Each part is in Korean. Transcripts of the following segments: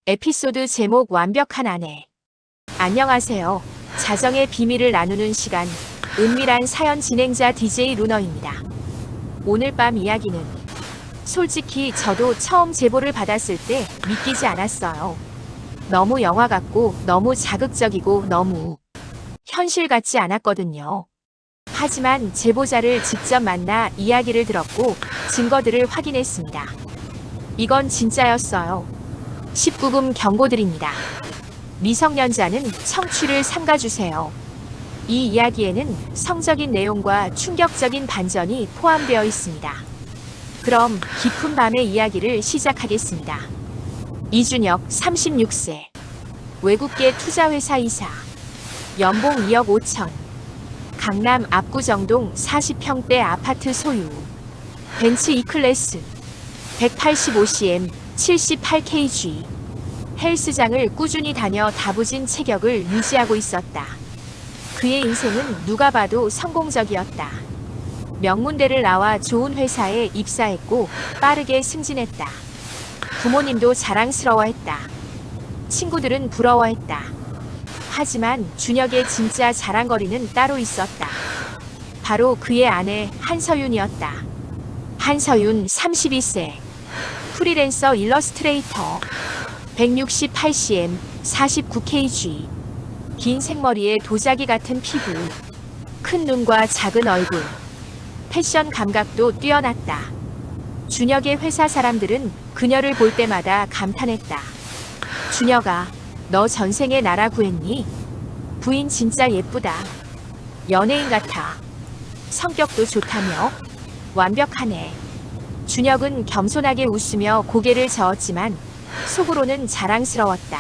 에피소드 제목 완벽한 아내. 안녕하세요. 자정의 비밀을 나누는 시간, 은밀한 사연 진행자 DJ 루너입니다. 오늘 밤 이야기는 솔직히 저도 처음 제보를 받았을 때 믿기지 않았어요. 너무 영화 같고 너무 자극적이고 너무 현실 같지 않았거든요. 하지만 제보자를 직접 만나 이야기를 들었고 증거들을 확인했습니다. 이건 진짜였어요. 19금 경고드립니다. 미성년자는 청취를 삼가주세요. 이 이야기에는 성적인 내용과 충격적인 반전이 포함되어 있습니다. 그럼 깊은 밤의 이야기를 시작하겠습니다. 이준혁 36세. 외국계 투자회사 이사. 연봉 2억 5천. 강남 압구정동 40평대 아파트 소유. 벤츠 E클래스. 185cm, 78kg. 헬스장을 꾸준히 다녀 다부진 체격을 유지하고 있었다. 그의 인생은 누가 봐도 성공적이었다. 명문대를 나와 좋은 회사에 입사했고 빠르게 승진했다. 부모님도 자랑스러워했다. 친구들은 부러워했다. 하지만 준혁의 진짜 자랑거리는 따로 있었다. 바로 그의 아내 한서윤이었다. 한서윤 32세. 프리랜서 일러스트레이터. 168cm, 49kg. 긴 생머리에 도자기 같은 피부. 큰 눈과 작은 얼굴. 패션 감각도 뛰어났다. 준혁의 회사 사람들은 그녀를 볼 때마다 감탄했다. 준혁아, 너 전생에 나라 구했니? 부인 진짜 예쁘다. 연예인 같아. 성격도 좋다며? 완벽하네. 준혁은 겸손하게 웃으며 고개를 저었지만 속으로는 자랑스러웠다.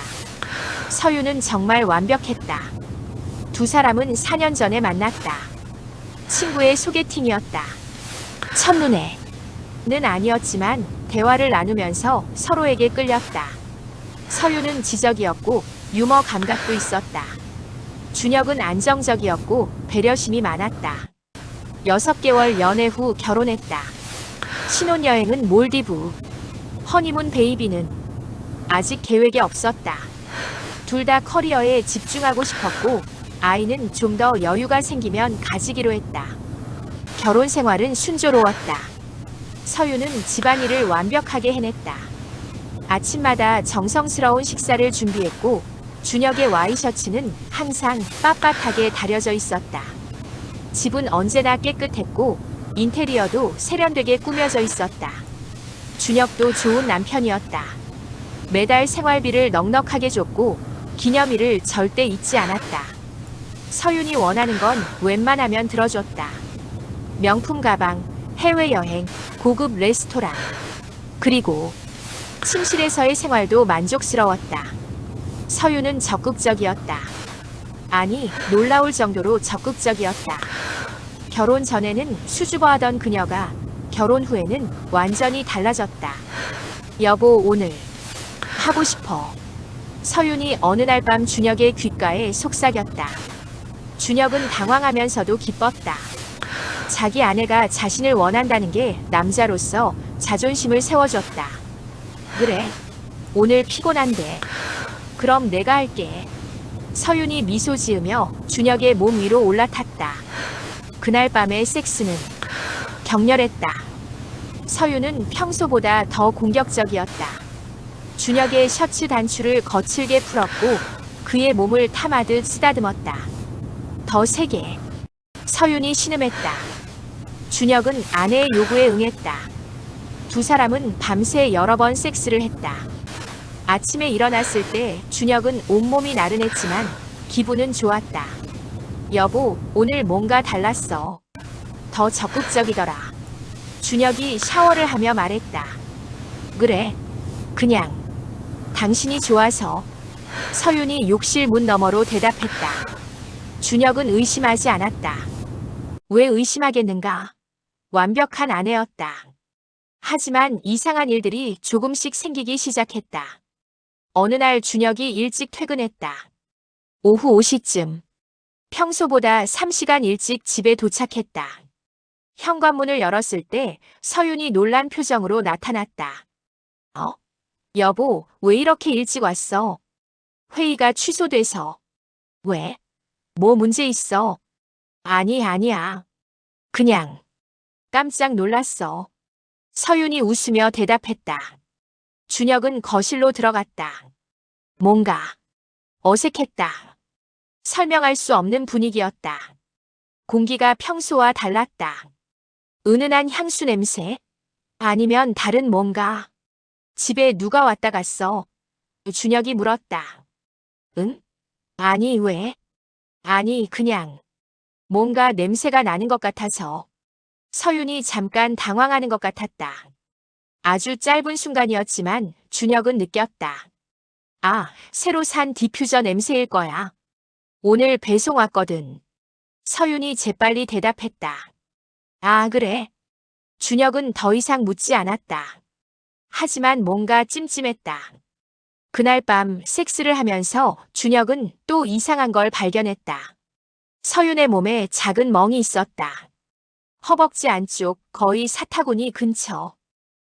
서윤은 정말 완벽했다. 두 사람은 4년 전에 만났다. 친구의 소개팅이었다. 첫눈에는 아니었지만 대화를 나누면서 서로에게 끌렸다. 서윤은 지적이었고 유머 감각도 있었다. 준혁은 안정적이었고 배려심이 많았다. 6개월 연애 후 결혼했다. 신혼여행은 몰디브. 허니문 베이비는 아직 계획이 없었다. 둘 다 커리어에 집중하고 싶었고 아이는 좀 더 여유가 생기면 가지기로 했다. 결혼 생활은 순조로웠다. 서윤은 집안일을 완벽하게 해냈다. 아침마다 정성스러운 식사를 준비했고 준혁의 와이셔츠는 항상 빳빳하게 다려져 있었다. 집은 언제나 깨끗했고 인테리어도 세련되게 꾸며져 있었다. 준혁도 좋은 남편이었다. 매달 생활비를 넉넉하게 줬고 기념일을 절대 잊지 않았다. 서윤이 원하는 건 웬만하면 들어줬다. 명품 가방, 해외여행, 고급 레스토랑. 그리고 침실에서의 생활도 만족스러웠다. 서윤은 적극적이었다. 아니, 놀라울 정도로 적극적이었다. 결혼 전에는 수줍어하던 그녀가 결혼 후에는 완전히 달라졌다. 여보, 오늘 하고 싶어. 서윤이 어느 날 밤 준혁의 귓가에 속삭였다. 준혁은 당황하면서도 기뻤다. 자기 아내가 자신을 원한다는 게 남자로서 자존심을 세워줬다. 그래, 오늘 피곤한데. 그럼 내가 할게. 서윤이 미소 지으며 준혁의 몸 위로 올라탔다. 그날 밤의 섹스는 격렬했다. 서윤은 평소보다 더 공격적이었다. 준혁의 셔츠 단추를 거칠게 풀었고 그의 몸을 탐하듯 쓰다듬었다. 더 세게. 서윤이 신음했다. 준혁은 아내의 요구에 응했다. 두 사람은 밤새 여러 번 섹스를 했다. 아침에 일어났을 때 준혁은 온몸이 나른했지만 기분은 좋았다. 여보, 오늘 뭔가 달랐어. 더 적극적이더라. 준혁이 샤워를 하며 말했다. 그래, 그냥 당신이 좋아서. 서윤이 욕실 문 너머로 대답했다. 준혁은 의심하지 않았다. 왜 의심하겠는가? 완벽한 아내였다. 하지만 이상한 일들이 조금씩 생기기 시작했다. 어느 날 준혁이 일찍 퇴근했다. 오후 5시쯤. 평소보다 3시간 일찍 집에 도착했다. 현관문을 열었을 때 서윤이 놀란 표정으로 나타났다. 여보, 왜 이렇게 일찍 왔어? 회의가 취소돼서. 왜? 뭐 문제 있어? 아니, 아니야. 그냥. 깜짝 놀랐어. 서윤이 웃으며 대답했다. 준혁은 거실로 들어갔다. 뭔가 어색했다. 설명할 수 없는 분위기였다. 공기가 평소와 달랐다. 은은한 향수 냄새? 아니면 다른 뭔가? 집에 누가 왔다 갔어? 준혁이 물었다. 응? 아니, 왜? 아니, 그냥. 뭔가 냄새가 나는 것 같아서. 서윤이 잠깐 당황하는 것 같았다. 아주 짧은 순간이었지만 준혁은 느꼈다. 아, 새로 산 디퓨저 냄새일 거야. 오늘 배송 왔거든. 서윤이 재빨리 대답했다. 아, 그래? 준혁은 더 이상 묻지 않았다. 하지만 뭔가 찜찜했다. 그날 밤 섹스를 하면서 준혁은 또 이상한 걸 발견했다. 서윤의 몸에 작은 멍이 있었다. 허벅지 안쪽 거의 사타구니 근처.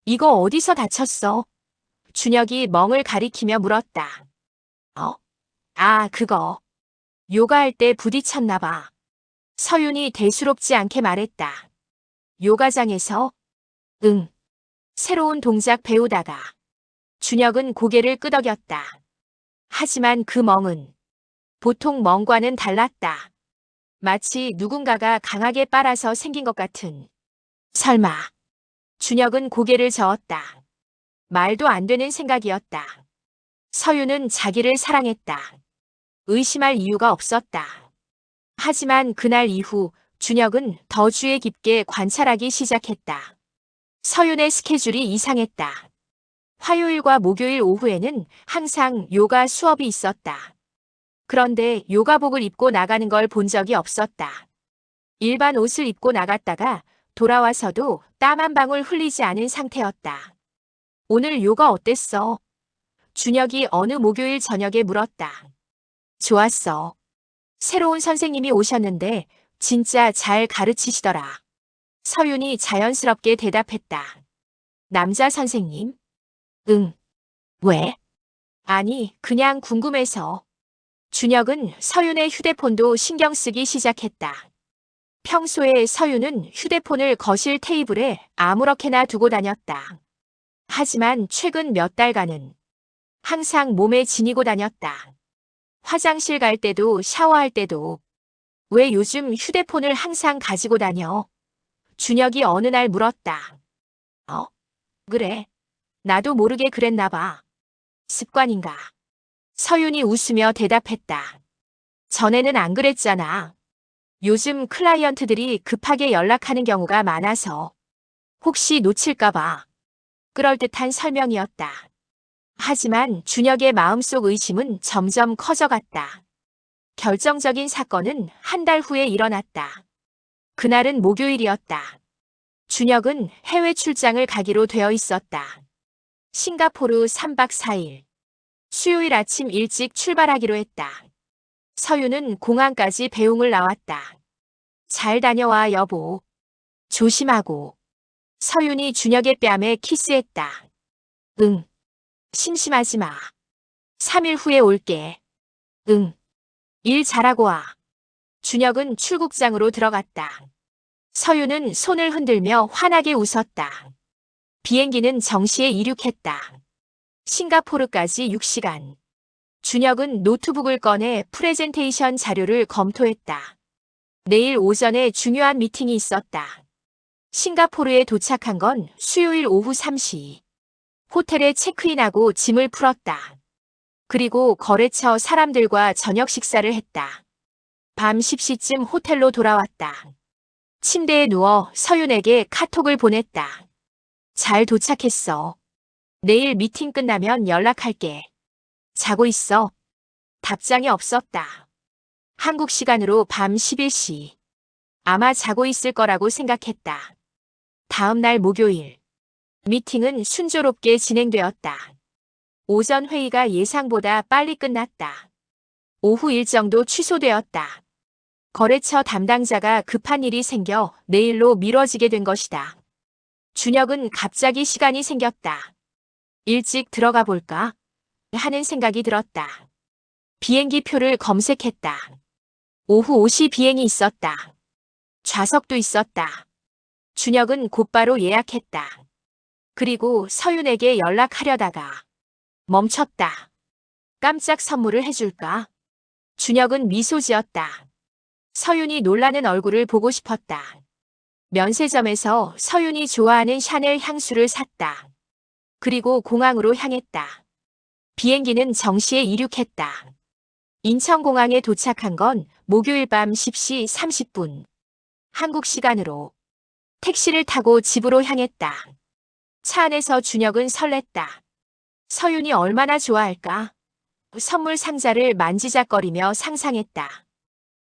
이거 어디서 다쳤어? 준혁이 멍을 가리키며 물었다. 어? 아, 그거. 요가할 때 부딪혔나 봐. 서윤이 대수롭지 않게 말했다. 요가장에서? 응. 새로운 동작 배우다가. 준혁은 고개를 끄덕였다. 하지만 그 멍은 보통 멍과는 달랐다. 마치 누군가가 강하게 빨아서 생긴 것 같은. 설마. 준혁은 고개를 저었다. 말도 안 되는 생각이었다. 서윤은 자기를 사랑했다. 의심할 이유가 없었다. 하지만 그날 이후 준혁은 더 주의 깊게 관찰하기 시작했다. 서윤의 스케줄이 이상했다. 화요일과 목요일 오후에는 항상 요가 수업이 있었다. 그런데 요가복을 입고 나가는 걸 본 적이 없었다. 일반 옷을 입고 나갔다가 돌아와서도 땀 한 방울 흘리지 않은 상태였다. 오늘 요가 어땠어? 준혁이 어느 목요일 저녁에 물었다. 좋았어. 새로운 선생님이 오셨는데 진짜 잘 가르치시더라. 서윤이 자연스럽게 대답했다. 남자 선생님? 응. 왜? 아니, 그냥 궁금해서. 준혁은 서윤의 휴대폰도 신경 쓰기 시작했다. 평소에 서윤은 휴대폰을 거실 테이블에 아무렇게나 두고 다녔다. 하지만 최근 몇 달간은 항상 몸에 지니고 다녔다. 화장실 갈 때도 샤워할 때도. 왜 요즘 휴대폰을 항상 가지고 다녀? 준혁이 어느 날 물었다. 그래. 나도 모르게 그랬나 봐. 습관인가? 서윤이 웃으며 대답했다. 전에는 안 그랬잖아. 요즘 클라이언트들이 급하게 연락하는 경우가 많아서 혹시 놓칠까 봐. 그럴듯한 설명이었다. 하지만 준혁의 마음속 의심은 점점 커져갔다. 결정적인 사건은 한 달 후에 일어났다. 그날은 목요일이었다. 준혁은 해외 출장을 가기로 되어 있었다. 싱가포르 3박 4일. 수요일 아침 일찍 출발하기로 했다. 서윤은 공항까지 배웅을 나왔다. 잘 다녀와, 여보. 조심하고. 서윤이 준혁의 뺨에 키스했다. 응. 심심하지 마. 3일 후에 올게. 응. 일 잘하고 와. 준혁은 출국장으로 들어갔다. 서윤은 손을 흔들며 환하게 웃었다. 비행기는 정시에 이륙했다. 싱가포르까지 6시간. 준혁은 노트북을 꺼내 프레젠테이션 자료를 검토했다. 내일 오전에 중요한 미팅이 있었다. 싱가포르에 도착한 건 수요일 오후 3시. 호텔에 체크인하고 짐을 풀었다. 그리고 거래처 사람들과 저녁 식사를 했다. 밤 10시쯤 호텔로 돌아왔다. 침대에 누워 서윤에게 카톡을 보냈다. 잘 도착했어. 내일 미팅 끝나면 연락할게. 자고 있어. 답장이 없었다. 한국 시간으로 밤 11시. 아마 자고 있을 거라고 생각했다. 다음 날 목요일. 미팅은 순조롭게 진행되었다. 오전 회의가 예상보다 빨리 끝났다. 오후 일정도 취소되었다. 거래처 담당자가 급한 일이 생겨 내일로 미뤄지게 된 것이다. 준혁은 갑자기 시간이 생겼다. 일찍 들어가 볼까? 하는 생각이 들었다. 비행기 표를 검색했다. 오후 5시 비행이 있었다. 좌석도 있었다. 준혁은 곧바로 예약했다. 그리고 서윤에게 연락하려다가 멈췄다. 깜짝 선물을 해줄까? 준혁은 미소 지었다. 서윤이 놀라는 얼굴을 보고 싶었다. 면세점에서 서윤이 좋아하는 샤넬 향수를 샀다. 그리고 공항으로 향했다. 비행기는 정시에 이륙했다. 인천공항에 도착한 건 목요일 밤 10시 30분. 한국 시간으로 택시를 타고 집으로 향했다. 차 안에서 준혁은 설렜다. 서윤이 얼마나 좋아할까? 선물 상자를 만지작거리며 상상했다.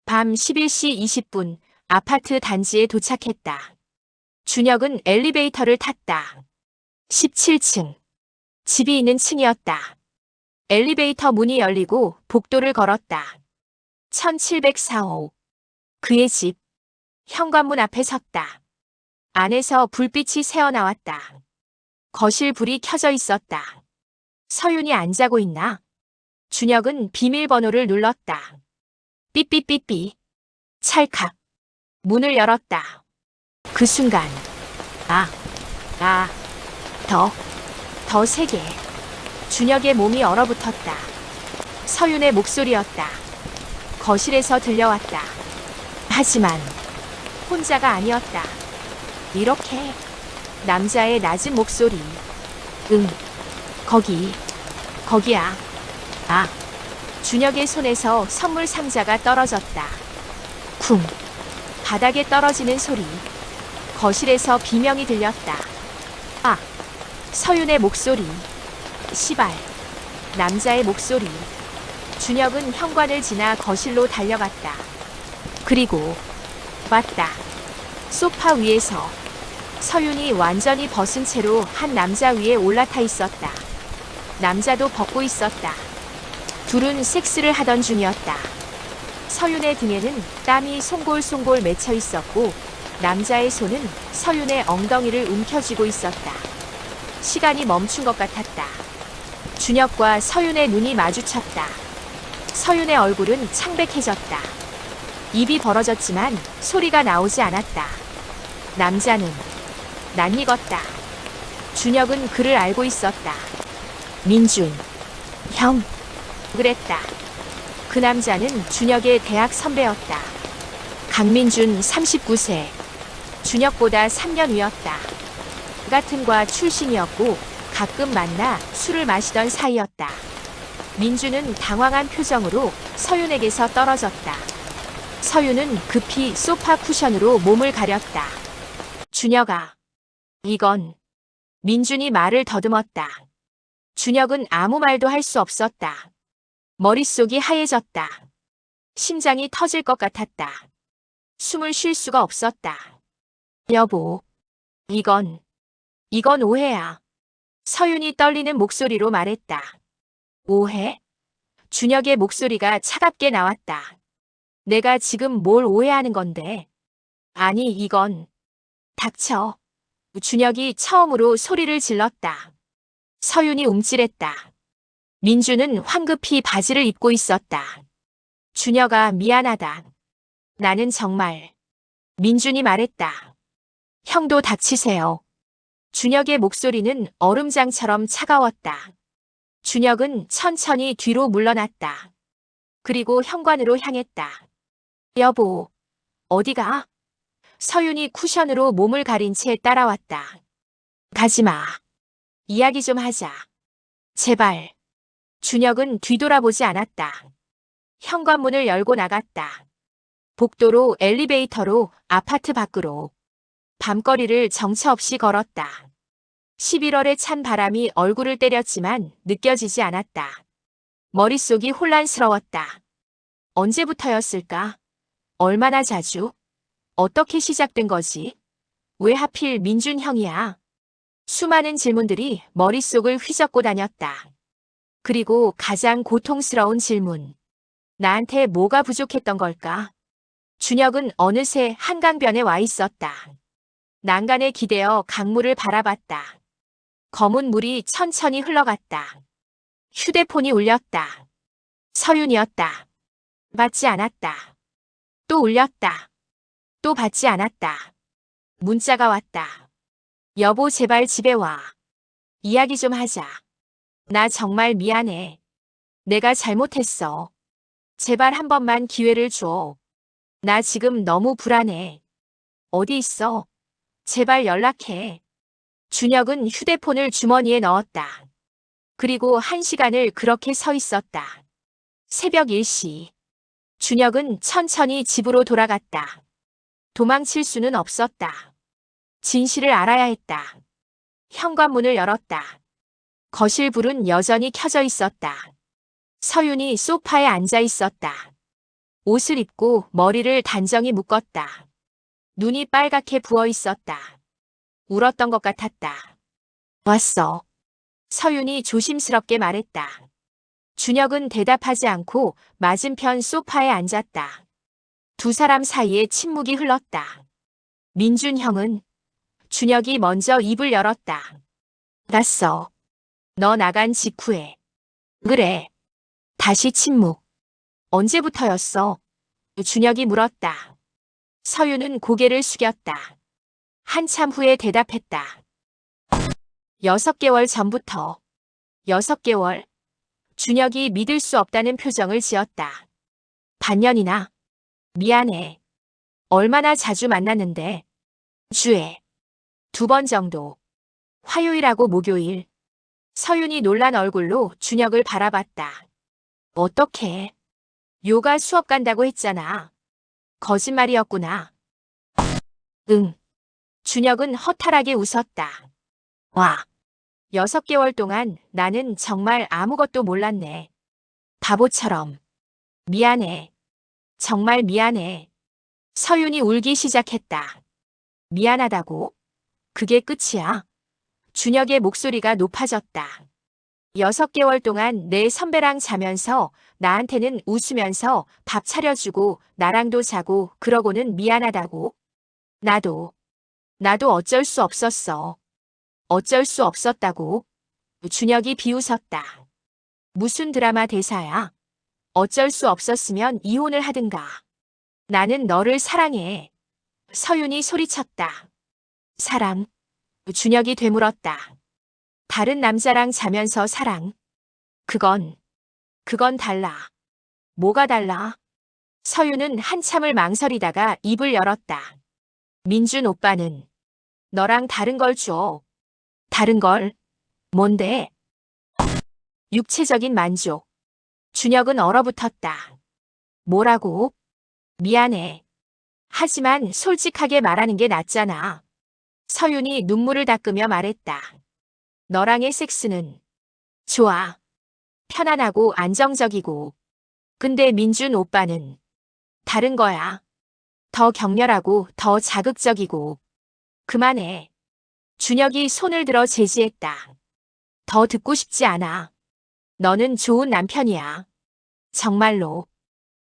밤 11시 20분 아파트 단지에 도착했다. 준혁은 엘리베이터를 탔다. 17층. 집이 있는 층이었다. 엘리베이터 문이 열리고 복도를 걸었다. 1704호. 그의 집. 현관문 앞에 섰다. 안에서 불빛이 새어나왔다. 거실 불이 켜져 있었다. 서윤이 안 자고 있나? 준혁은 비밀번호를 눌렀다. 삐삐삐삐. 찰칵. 문을 열었다. 그 순간. 더 세게. 준혁의 몸이 얼어붙었다. 서윤의 목소리였다. 거실에서 들려왔다. 하지만 혼자가 아니었다. 이렇게 남자의 낮은 목소리. 응, 거기야. 준혁의 손에서 선물 상자가 떨어졌다. 쿵. 바닥에 떨어지는 소리. 거실에서 비명이 들렸다. 서윤의 목소리. 시발. 남자의 목소리. 준혁은 현관을 지나 거실로 달려갔다. 그리고 봤다. 소파 위에서 서윤이 완전히 벗은 채로 한 남자 위에 올라타 있었다. 남자도 벗고 있었다. 둘은 섹스를 하던 중이었다. 서윤의 등에는 땀이 송골송골 맺혀 있었고 남자의 손은 서윤의 엉덩이를 움켜쥐고 있었다. 시간이 멈춘 것 같았다. 준혁과 서윤의 눈이 마주쳤다. 서윤의 얼굴은 창백해졌다. 입이 벌어졌지만 소리가 나오지 않았다. 남자는 낯익었다. 준혁은 그를 알고 있었다. 민준, 형, 그랬다. 그 남자는 준혁의 대학 선배였다. 강민준 39세. 준혁보다 3년 위였다. 같은 과 출신이었고 가끔 만나 술을 마시던 사이였다. 민준은 당황한 표정으로 서윤에게서 떨어졌다. 서윤은 급히 소파 쿠션으로 몸을 가렸다. 준혁아, 이건. 민준이 말을 더듬었다. 준혁은 아무 말도 할 수 없었다. 머릿속이 하얘졌다. 심장이 터질 것 같았다. 숨을 쉴 수가 없었다. 여보, 이건 오해야. 서윤이 떨리는 목소리로 말했다. 오해? 준혁의 목소리가 차갑게 나왔다. 내가 지금 뭘 오해하는 건데? 아니, 이건. 닥쳐. 준혁이 처음으로 소리를 질렀다. 서윤이 움찔했다. 민주는 황급히 바지를 입고 있었다. 준혁아, 미안하다. 나는 정말. 민준이 말했다. 형도 닥치세요. 준혁의 목소리는 얼음장처럼 차가웠다. 준혁은 천천히 뒤로 물러났다. 그리고 현관으로 향했다. 여보, 어디가? 서윤이 쿠션으로 몸을 가린 채 따라왔다. 가지마. 이야기 좀 하자. 제발. 준혁은 뒤돌아보지 않았다. 현관문을 열고 나갔다. 복도로 엘리베이터로 아파트 밖으로. 밤거리를 정처 없이 걸었다. 11월의 찬 바람이 얼굴을 때렸지만 느껴지지 않았다. 머릿속이 혼란스러웠다. 언제부터였을까? 얼마나 자주? 어떻게 시작된 거지? 왜 하필 민준 형이야? 수많은 질문들이 머릿속을 휘젓고 다녔다. 그리고 가장 고통스러운 질문. 나한테 뭐가 부족했던 걸까? 준혁은 어느새 한강변에 와 있었다. 난간에 기대어 강물을 바라봤다. 검은 물이 천천히 흘러갔다. 휴대폰이 울렸다. 서윤이었다. 받지 않았다. 또 울렸다. 또 받지 않았다. 문자가 왔다. 여보, 제발 집에 와. 이야기 좀 하자. 나 정말 미안해. 내가 잘못했어. 제발 한 번만 기회를 줘. 나 지금 너무 불안해. 어디 있어? 제발 연락해. 준혁은 휴대폰을 주머니에 넣었다. 그리고 1시간을 그렇게 서 있었다. 새벽 1시. 준혁은 천천히 집으로 돌아갔다. 도망칠 수는 없었다. 진실을 알아야 했다. 현관문을 열었다. 거실 불은 여전히 켜져 있었다. 서윤이 소파에 앉아 있었다. 옷을 입고 머리를 단정히 묶었다. 눈이 빨갛게 부어 있었다. 울었던 것 같았다. 왔어. 서윤이 조심스럽게 말했다. 준혁은 대답하지 않고 맞은편 소파에 앉았다. 두 사람 사이에 침묵이 흘렀다. 민준 형은 준혁이 먼저 입을 열었다. 났어. 너 나간 직후에. 그래. 다시 침묵. 언제부터였어? 준혁이 물었다. 서윤은 고개를 숙였다. 한참 후에 대답했다. 6개월 전부터. 6개월. 준혁이 믿을 수 없다는 표정을 지었다. 반년이나. 미안해. 얼마나 자주 만났는데. 주에 2번 정도. 화요일하고 목요일. 서윤이 놀란 얼굴로 준혁을 바라봤다. 어떡해. 요가 수업 간다고 했잖아. 거짓말이었구나. 응. 준혁은 허탈하게 웃었다. 와. 6개월 동안 나는 정말 아무것도 몰랐네. 바보처럼. 미안해. 정말 미안해. 서윤이 울기 시작했다. 미안하다고? 그게 끝이야? 준혁의 목소리가 높아졌다. 6개월 동안 내 선배랑 자면서 나한테는 웃으면서 밥 차려주고 나랑도 자고 그러고는 미안하다고? 나도 어쩔 수 없었어. 어쩔 수 없었다고? 준혁이 비웃었다. 무슨 드라마 대사야? 어쩔 수 없었으면 이혼을 하든가. 나는 너를 사랑해. 서윤이 소리쳤다. 사랑. 준혁이 되물었다. 다른 남자랑 자면서 사랑. 그건 달라. 뭐가 달라? 서윤은 한참을 망설이다가 입을 열었다. 민준 오빠는 너랑 다른 걸 줘. 다른 걸? 뭔데? 육체적인 만족. 준혁은 얼어붙었다. 뭐라고? 미안해. 하지만 솔직하게 말하는 게 낫잖아. 서윤이 눈물을 닦으며 말했다. 너랑의 섹스는 좋아. 편안하고 안정적이고. 근데 민준 오빠는 다른 거야. 더 격렬하고 더 자극적이고. 그만해. 준혁이 손을 들어 제지했다. 더 듣고 싶지 않아. 너는 좋은 남편이야. 정말로.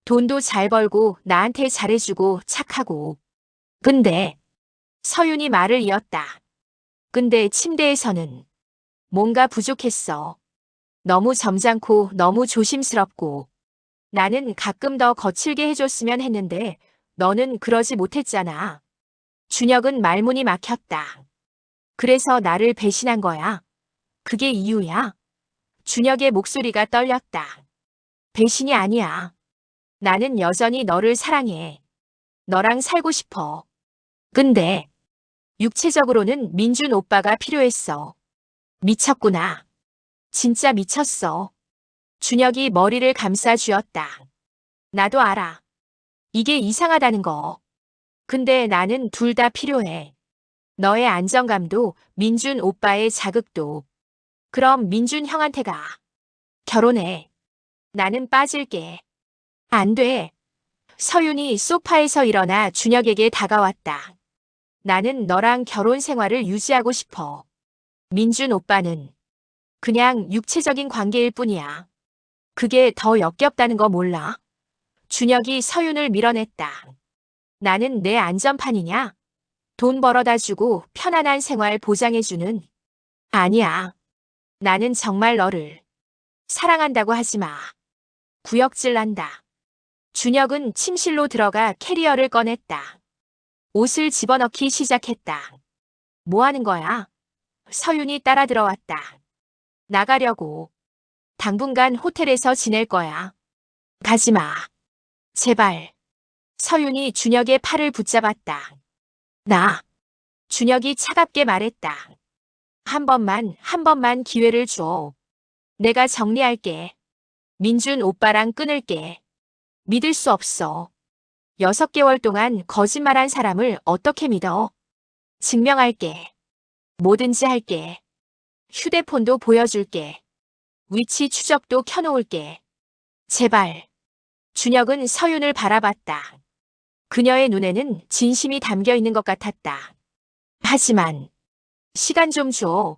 돈도 잘 벌고 나한테 잘해주고 착하고. 근데 서윤이 말을 이었다. 근데 침대에서는 뭔가 부족했어. 너무 점잖고 너무 조심스럽고. 나는 가끔 더 거칠게 해줬으면 했는데 너는 그러지 못했잖아. 준혁은 말문이 막혔다. 그래서 나를 배신한 거야. 그게 이유야? 준혁의 목소리가 떨렸다. 배신이 아니야. 나는 여전히 너를 사랑해. 너랑 살고 싶어. 근데 육체적으로는 민준 오빠가 필요했어. 미쳤구나. 진짜 미쳤어. 준혁이 머리를 감싸 쥐었다. 나도 알아. 이게 이상하다는 거. 근데 나는 둘 다 필요해. 너의 안정감도 민준 오빠의 자극도. 그럼 민준 형한테 가. 결혼해. 나는 빠질게. 안 돼. 서윤이 소파에서 일어나 준혁에게 다가왔다. 나는 너랑 결혼 생활을 유지하고 싶어. 민준 오빠는 그냥 육체적인 관계일 뿐이야. 그게 더 역겹다는 거 몰라? 준혁이 서윤을 밀어냈다. 나는 내 안전판이냐? 돈 벌어다 주고 편안한 생활 보장해주는. 아니야. 나는 정말 너를 사랑한다고 하지 마. 구역질 난다. 준혁은 침실로 들어가 캐리어를 꺼냈다. 옷을 집어넣기 시작했다. 뭐 하는 거야? 서윤이 따라 들어왔다. 나가려고. 당분간 호텔에서 지낼 거야. 가지 마. 제발. 서윤이 준혁의 팔을 붙잡았다. 준혁이 차갑게 말했다. 한 번만 기회를 줘. 내가 정리할게. 민준 오빠랑 끊을게. 믿을 수 없어. 6개월 동안 거짓말한 사람을 어떻게 믿어? 증명할게. 뭐든지 할게. 휴대폰도 보여줄게. 위치 추적도 켜놓을게. 제발. 준혁은 서윤을 바라봤다. 그녀의 눈에는 진심이 담겨 있는 것 같았다. 하지만 시간 좀 줘.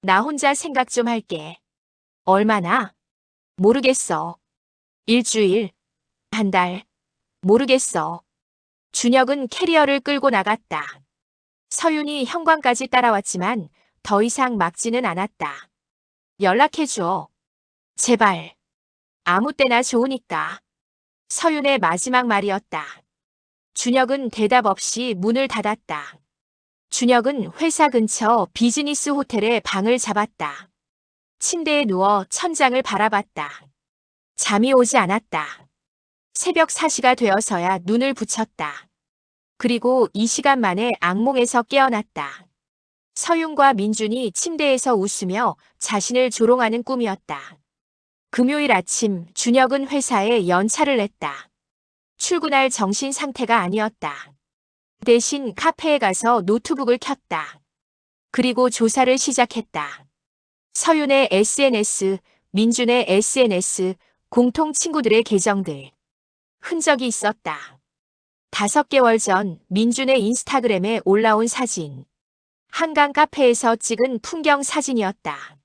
나 혼자 생각 좀 할게. 얼마나? 모르겠어. 일주일, 한 달, 모르겠어. 준혁은 캐리어를 끌고 나갔다. 서윤이 현관까지 따라왔지만 더 이상 막지는 않았다. 연락해줘. 제발. 아무 때나 좋으니까. 서윤의 마지막 말이었다. 준혁은 대답 없이 문을 닫았다. 준혁은 회사 근처 비즈니스 호텔에 방을 잡았다. 침대에 누워 천장을 바라봤다. 잠이 오지 않았다. 새벽 4시가 되어서야 눈을 붙였다. 그리고 이 시간 만에 악몽에서 깨어났다. 서윤과 민준이 침대에서 웃으며 자신을 조롱하는 꿈이었다. 금요일 아침 준혁은 회사에 연차를 냈다. 출근할 정신 상태가 아니었다. 대신 카페에 가서 노트북을 켰다. 그리고 조사를 시작했다. 서윤의 SNS, 민준의 SNS, 공통 친구들의 계정들. 흔적이 있었다. 5개월 전 민준의 인스타그램에 올라온 사진. 한강 카페에서 찍은 풍경 사진이었다.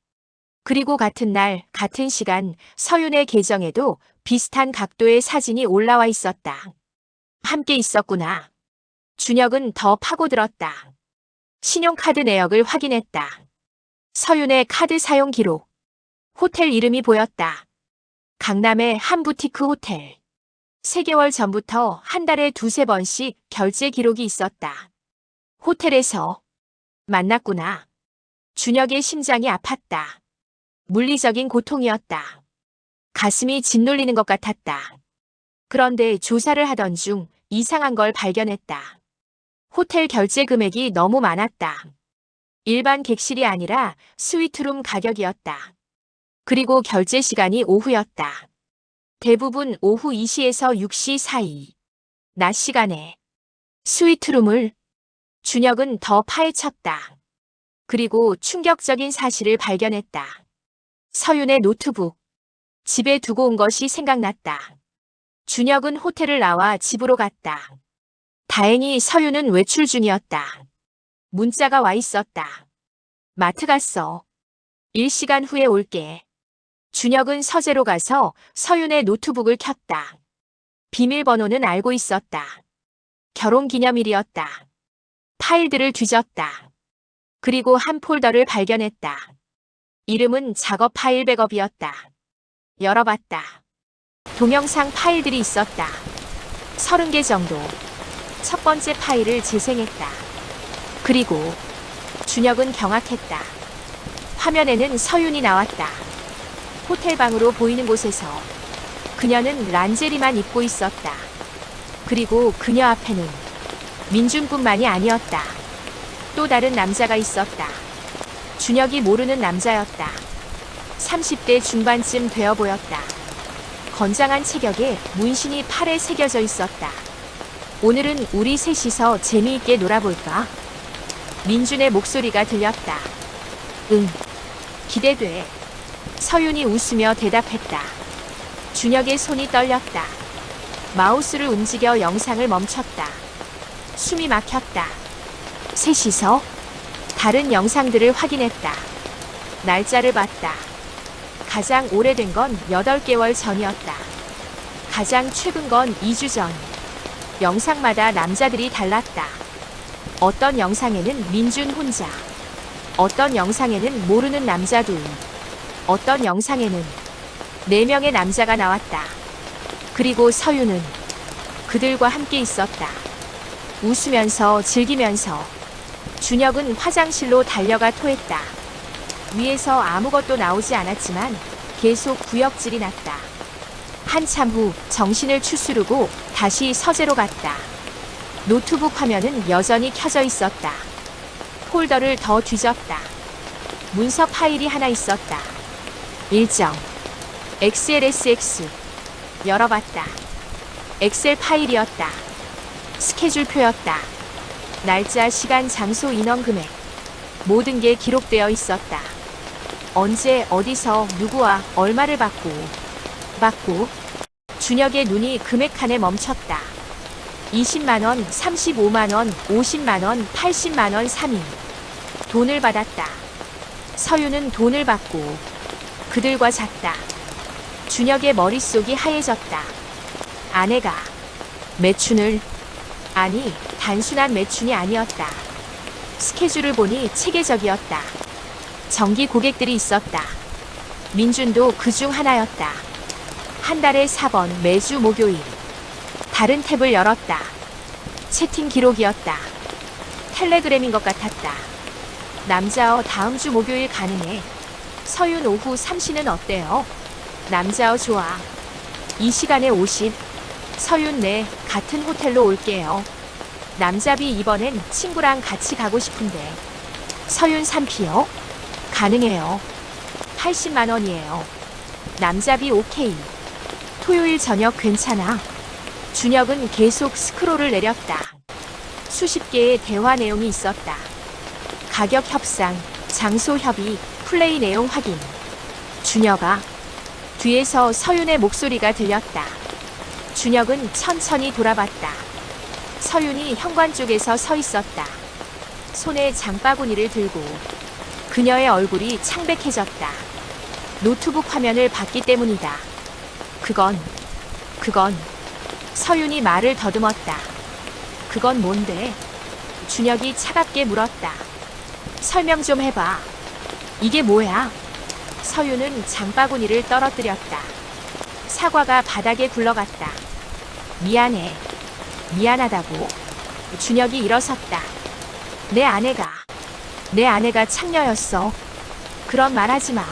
그리고 같은 날, 같은 시간 서윤의 계정에도 비슷한 각도의 사진이 올라와 있었다. 함께 있었구나. 준혁은 더 파고들었다. 신용카드 내역을 확인했다. 서윤의 카드 사용 기록. 호텔 이름이 보였다. 강남의 한 부티크 호텔. 3개월 전부터 한 달에 2~3번씩 결제 기록이 있었다. 호텔에서 만났구나. 준혁의 심장이 아팠다. 물리적인 고통이었다. 가슴이 짓눌리는 것 같았다. 그런데 조사를 하던 중 이상한 걸 발견했다. 호텔 결제 금액이 너무 많았다. 일반 객실이 아니라 스위트룸 가격이었다. 그리고 결제 시간이 오후였다. 대부분 오후 2시에서 6시 사이. 낮 시간에 스위트룸을. 준혁은 더 파헤쳤다. 그리고 충격적인 사실을 발견했다. 서윤의 노트북. 집에 두고 온 것이 생각났다. 준혁은 호텔을 나와 집으로 갔다. 다행히 서윤은 외출 중이었다. 문자가 와 있었다. 마트 갔어. 1시간 후에 올게. 준혁은 서재로 가서 서윤의 노트북을 켰다. 비밀번호는 알고 있었다. 결혼기념일이었다. 파일들을 뒤졌다. 그리고 한 폴더를 발견했다. 이름은 작업 파일 백업이었다. 열어봤다. 동영상 파일들이 있었다. 30개 정도. 첫 번째 파일을 재생했다. 그리고 준혁은 경악했다. 화면에는 서윤이 나왔다. 호텔 방으로 보이는 곳에서 그녀는 란제리만 입고 있었다. 그리고 그녀 앞에는 민준뿐만이 아니었다. 또 다른 남자가 있었다. 준혁이 모르는 남자였다. 30대 중반쯤 되어 보였다. 건장한 체격에 문신이 팔에 새겨져 있었다. 오늘은 우리 셋이서 재미있게 놀아볼까? 민준의 목소리가 들렸다. 응, 기대돼. 서윤이 웃으며 대답했다. 준혁의 손이 떨렸다. 마우스를 움직여 영상을 멈췄다. 숨이 막혔다. 셋이서 다른 영상들을 확인했다. 날짜를 봤다. 가장 오래된 건 8개월 전이었다. 가장 최근 건 2주 전. 영상마다 남자들이 달랐다. 어떤 영상에는 민준 혼자, 어떤 영상에는 모르는 남자 둘, 어떤 영상에는 4명의 남자가 나왔다. 그리고 서윤은 그들과 함께 있었다. 웃으면서 즐기면서 준혁은 화장실로 달려가 토했다. 위에서 아무것도 나오지 않았지만 계속 구역질이 났다. 한참 후 정신을 추스르고 다시 서재로 갔다. 노트북 화면은 여전히 켜져 있었다. 폴더를 더 뒤졌다. 문서 파일이 하나 있었다. 일정 XLSX 열어봤다. 엑셀 파일이었다. 스케줄표였다. 날짜, 시간, 장소, 인원, 금액 모든 게 기록되어 있었다. 언제, 어디서, 누구와 얼마를 받고 준혁의 눈이 금액칸에 멈췄다. 20만원, 35만원, 50만원, 80만원 3인 돈을 받았다. 서윤은 돈을 받고 그들과 잤다. 준혁의 머릿속이 하얘졌다. 아내가 매춘을, 아니 단순한 매춘이 아니었다. 스케줄을 보니 체계적이었다. 정기 고객들이 있었다. 민준도 그중 하나였다. 한 달에 4번 매주 목요일. 다른 탭을 열었다. 채팅 기록이었다. 텔레그램인 것 같았다. 남자어 다음 주 목요일 가능해. 서윤 오후 3시는 어때요? 남자어 좋아. 이 시간에 50. 서윤 네, 같은 호텔로 올게요. 남자비 이번엔 친구랑 같이 가고 싶은데. 서윤 3피요? 가능해요. 80만 원이에요. 남자비 오케이. 토요일 저녁 괜찮아. 준혁은 계속 스크롤을 내렸다. 수십 개의 대화 내용이 있었다. 가격 협상, 장소 협의, 플레이 내용 확인. 준혁아. 뒤에서 서윤의 목소리가 들렸다. 준혁은 천천히 돌아봤다. 서윤이 현관 쪽에서 서 있었다. 손에 장바구니를 들고 그녀의 얼굴이 창백해졌다. 노트북 화면을 봤기 때문이다. 그건 서윤이 말을 더듬었다. 그건 뭔데? 준혁이 차갑게 물었다. 설명 좀 해봐. 이게 뭐야? 서윤은 장바구니를 떨어뜨렸다. 사과가 바닥에 굴러갔다. 미안해. 미안하다고. 준혁이 일어섰다. 내 아내가 창녀였어. 그런 말 하지 마.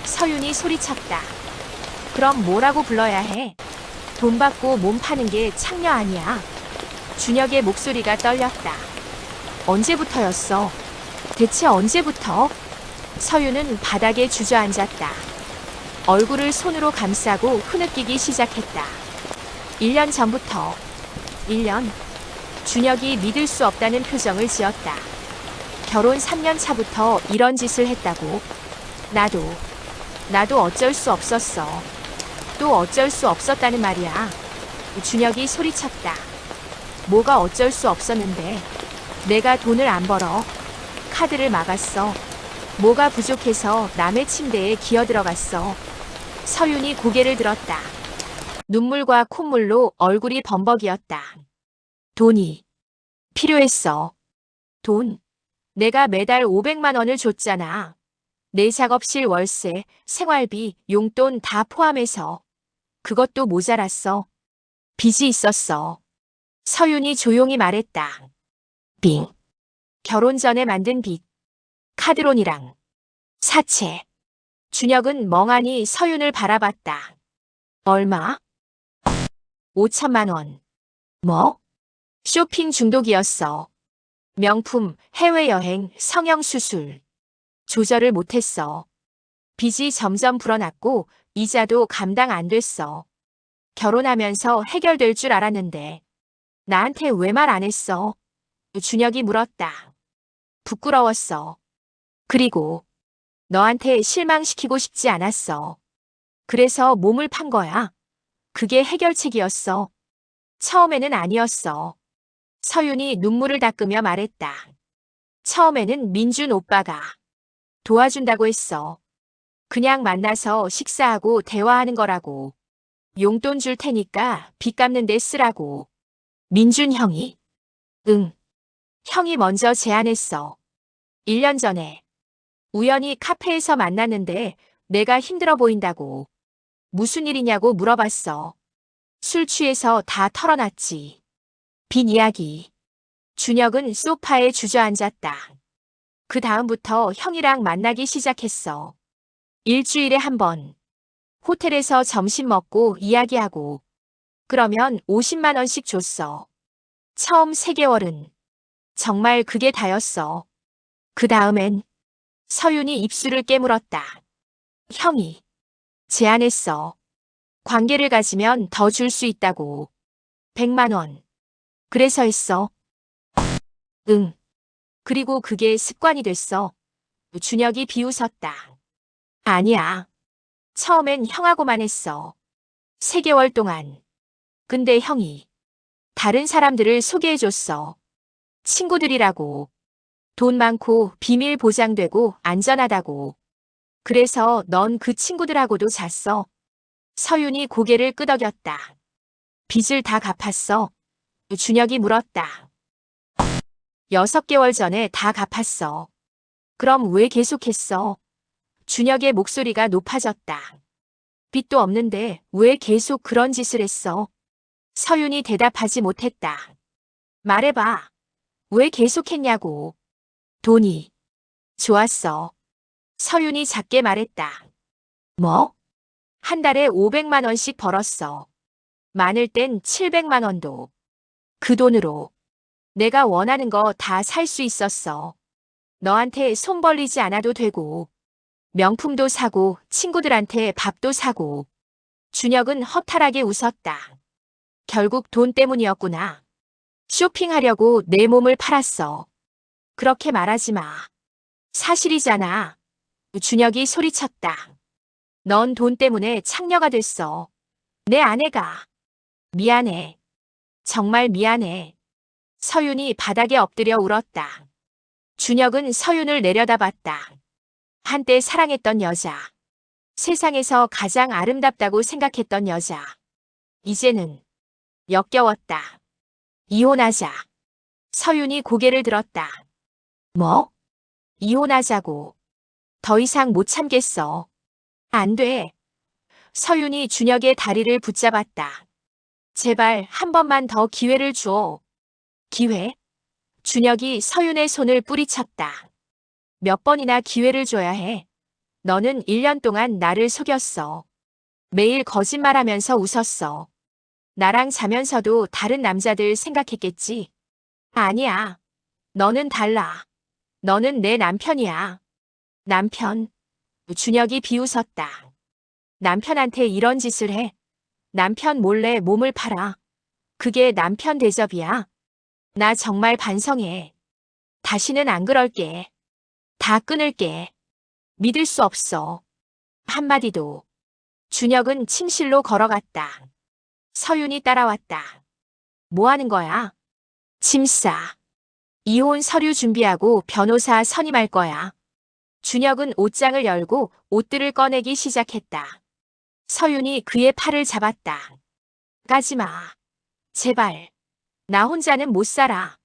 서윤이 소리쳤다. 그럼 뭐라고 불러야 해? 돈 받고 몸 파는 게 창녀 아니야. 준혁의 목소리가 떨렸다. 언제부터였어? 대체 언제부터? 서윤은 바닥에 주저앉았다. 얼굴을 손으로 감싸고 흐느끼기 시작했다. 1년 전부터. 1년? 준혁이 믿을 수 없다는 표정을 지었다. 결혼 3년 차부터 이런 짓을 했다고? 나도 어쩔 수 없었어. 또 어쩔 수 없었다는 말이야. 준혁이 소리쳤다. 뭐가 어쩔 수 없었는데? 내가 돈을 안 벌어. 카드를 막았어. 뭐가 부족해서 남의 침대에 기어들어갔어. 서윤이 고개를 들었다. 눈물과 콧물로 얼굴이 범벅이었다. 돈이 필요했어. 돈. 내가 매달 500만 원을 줬잖아. 내 작업실 월세, 생활비, 용돈 다 포함해서. 그것도 모자랐어. 빚이 있었어. 서윤이 조용히 말했다. 빙. 결혼 전에 만든 빚. 카드론이랑 사채. 준혁은 멍하니 서윤을 바라봤다. 얼마? 5천만 원. 뭐? 쇼핑 중독이었어. 명품, 해외여행, 성형수술. 조절을 못했어. 빚이 점점 불어났고 이자도 감당 안 됐어. 결혼하면서 해결될 줄 알았는데. 나한테 왜 말 안 했어? 준혁이 물었다. 부끄러웠어. 그리고 너한테 실망시키고 싶지 않았어. 그래서 몸을 판 거야. 그게 해결책이었어. 처음에는 아니었어. 서윤이 눈물을 닦으며 말했다. 처음에는 민준 오빠가 도와준다고 했어. 그냥 만나서 식사하고 대화하는 거라고. 용돈 줄 테니까 빚 갚는 데 쓰라고. 민준 형이? 응. 형이 먼저 제안했어. 1년 전에 우연히 카페에서 만났는데 내가 힘들어 보인다고. 무슨 일이냐고 물어봤어. 술 취해서 다 털어놨지. 빈 이야기. 준혁은 소파에 주저앉았다. 그 다음부터 형이랑 만나기 시작했어. 일주일에 한 번. 호텔에서 점심 먹고 이야기하고. 그러면 50만 원씩 줬어. 처음 3개월은. 정말 그게 다였어. 그 다음엔 서윤이 입술을 깨물었다. 형이 제안했어. 관계를 가지면 더 줄 수 있다고. 100만 원. 그래서 했어. 응. 그리고 그게 습관이 됐어. 준혁이 비웃었다. 아니야. 처음엔 형하고만 했어. 3개월 동안. 근데 형이 다른 사람들을 소개해줬어. 친구들이라고. 돈 많고 비밀 보장되고 안전하다고. 그래서 넌 그 친구들하고도 잤어. 서윤이 고개를 끄덕였다. 빚을 다 갚았어. 준혁이 물었다. 6개월 전에 다 갚았어. 그럼 왜 계속했어? 준혁의 목소리가 높아졌다. 빚도 없는데 왜 계속 그런 짓을 했어? 서윤이 대답하지 못했다. 말해봐. 왜 계속했냐고. 돈이 좋았어. 서윤이 작게 말했다. 뭐? 한 달에 500만 원씩 벌었어. 많을 땐 700만 원도. 그 돈으로 내가 원하는 거 다 살 수 있었어. 너한테 손 벌리지 않아도 되고, 명품도 사고, 친구들한테 밥도 사고. 준혁은 허탈하게 웃었다. 결국 돈 때문이었구나. 쇼핑하려고 내 몸을 팔았어. 그렇게 말하지 마. 사실이잖아. 준혁이 소리쳤다. 넌 돈 때문에 창녀가 됐어. 내 아내가. 미안해. 정말 미안해. 서윤이 바닥에 엎드려 울었다. 준혁은 서윤을 내려다봤다. 한때 사랑했던 여자. 세상에서 가장 아름답다고 생각했던 여자. 이제는 역겨웠다. 이혼하자. 서윤이 고개를 들었다. 뭐? 이혼하자고. 더 이상 못 참겠어. 안 돼. 서윤이 준혁의 다리를 붙잡았다. 제발 한 번만 더 기회를 줘. 기회? 준혁이 서윤의 손을 뿌리쳤다. 몇 번이나 기회를 줘야 해. 너는 1년 동안 나를 속였어. 매일 거짓말하면서 웃었어. 나랑 자면서도 다른 남자들 생각했겠지? 아니야. 너는 달라. 너는 내 남편이야. 남편. 준혁이 비웃었다. 남편한테 이런 짓을 해. 남편 몰래 몸을 팔아. 그게 남편 대접이야. 나 정말 반성해. 다시는 안 그럴게. 다 끊을게. 믿을 수 없어. 한마디도. 준혁은 침실로 걸어갔다. 서윤이 따라왔다. 뭐 하는 거야? 짐 싸. 이혼 서류 준비하고 변호사 선임할 거야. 준혁은 옷장을 열고 옷들을 꺼내기 시작했다. 서윤이 그의 팔을 잡았다. 가지 마. 제발. 나 혼자는 못 살아.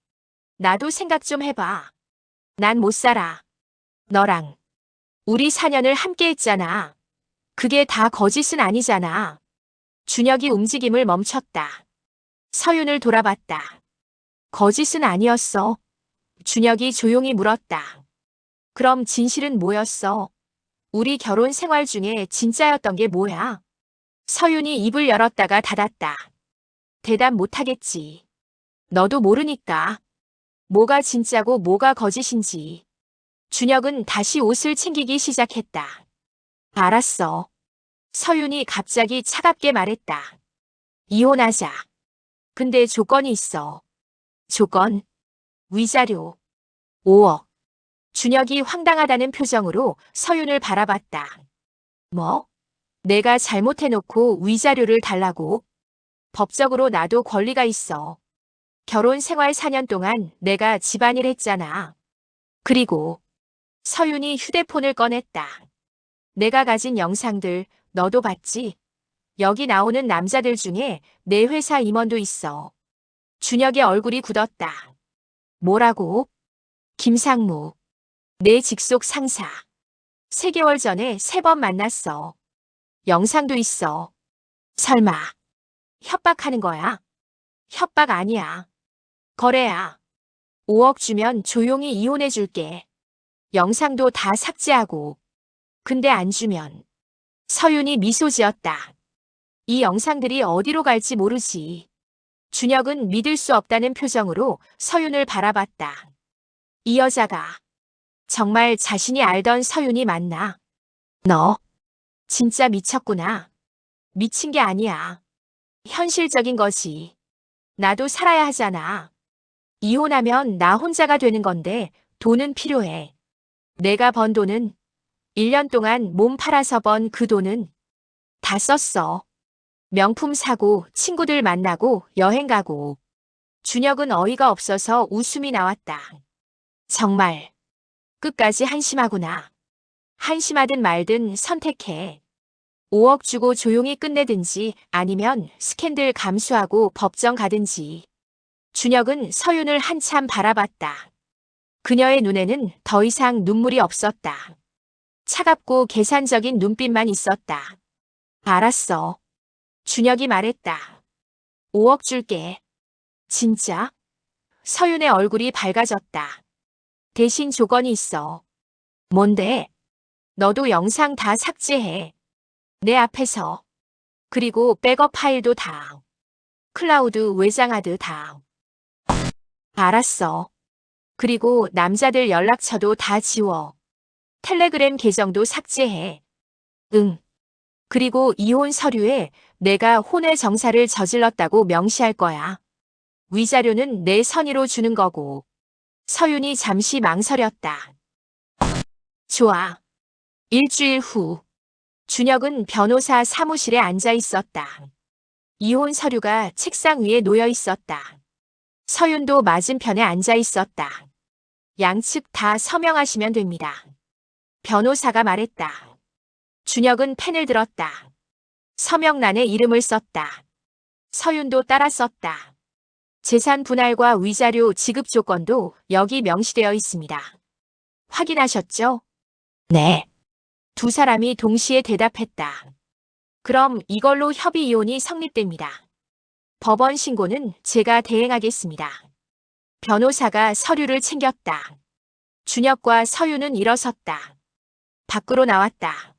나도 생각 좀 해봐. 난 못 살아. 너랑. 우리 4년을 함께 했잖아. 그게 다 거짓은 아니잖아. 준혁이 움직임을 멈췄다. 서윤을 돌아봤다. 거짓은 아니었어. 준혁이 조용히 물었다. 그럼 진실은 뭐였어? 우리 결혼 생활 중에 진짜였던 게 뭐야? 서윤이 입을 열었다가 닫았다. 대답 못하겠지. 너도 모르니까. 뭐가 진짜고 뭐가 거짓인지. 준혁은 다시 옷을 챙기기 시작했다. 알았어. 서윤이 갑자기 차갑게 말했다. 이혼하자. 근데 조건이 있어. 조건? 위자료. 5억. 준혁이 황당하다는 표정으로 서윤을 바라봤다. 뭐? 내가 잘못해놓고 위자료를 달라고? 법적으로 나도 권리가 있어. 결혼 생활 4년 동안 내가 집안일 했잖아. 그리고 서윤이 휴대폰을 꺼냈다. 내가 가진 영상들 너도 봤지? 여기 나오는 남자들 중에 내 회사 임원도 있어. 준혁의 얼굴이 굳었다. 뭐라고? 김상무. 내 직속 상사. 3개월 전에 3번 만났어. 영상도 있어. 설마 협박하는 거야? 협박 아니야. 거래야. 5억 주면 조용히 이혼해 줄게. 영상도 다 삭제하고. 근데 안 주면. 서윤이 미소 지었다. 이 영상들이 어디로 갈지 모르지. 준혁은 믿을 수 없다는 표정으로 서윤을 바라봤다. 이 여자가 정말 자신이 알던 서윤이 맞나? 너 진짜 미쳤구나. 미친 게 아니야. 현실적인 거지. 나도 살아야 하잖아. 이혼하면 나 혼자가 되는 건데 돈은 필요해. 내가 번 돈은 1년 동안 몸 팔아서 번 그 돈은 다 썼어. 명품 사고, 친구들 만나고, 여행 가고. 준혁은 어이가 없어서 웃음이 나왔다. 정말 끝까지 한심하구나. 한심하든 말든 선택해. 5억 주고 조용히 끝내든지 아니면 스캔들 감수하고 법정 가든지. 준혁은 서윤을 한참 바라봤다. 그녀의 눈에는 더 이상 눈물이 없었다. 차갑고 계산적인 눈빛만 있었다. 알았어. 준혁이 말했다. 5억 줄게. 진짜? 서윤의 얼굴이 밝아졌다. 대신 조건이 있어. 뭔데? 너도 영상 다 삭제해. 내 앞에서. 그리고 백업 파일도 다. 클라우드 외장하드 다. 알았어. 그리고 남자들 연락처도 다 지워. 텔레그램 계정도 삭제해. 응. 그리고 이혼 서류에 내가 혼외 정사를 저질렀다고 명시할 거야. 위자료는 내 선의로 주는 거고. 서윤이 잠시 망설였다. 좋아. 일주일 후. 준혁은 변호사 사무실에 앉아 있었다. 이혼 서류가 책상 위에 놓여 있었다. 서윤도 맞은편에 앉아 있었다. 양측 다 서명하시면 됩니다. 변호사가 말했다. 준혁은 펜을 들었다. 서명란에 이름을 썼다. 서윤도 따라 썼다. 재산 분할과 위자료 지급 조건도 여기 명시되어 있습니다. 확인하셨죠? 네. 두 사람이 동시에 대답했다. 그럼 이걸로 협의 이혼이 성립됩니다. 법원 신고는 제가 대행하겠습니다. 변호사가 서류를 챙겼다. 준혁과 서윤은 일어섰다. 밖으로 나왔다.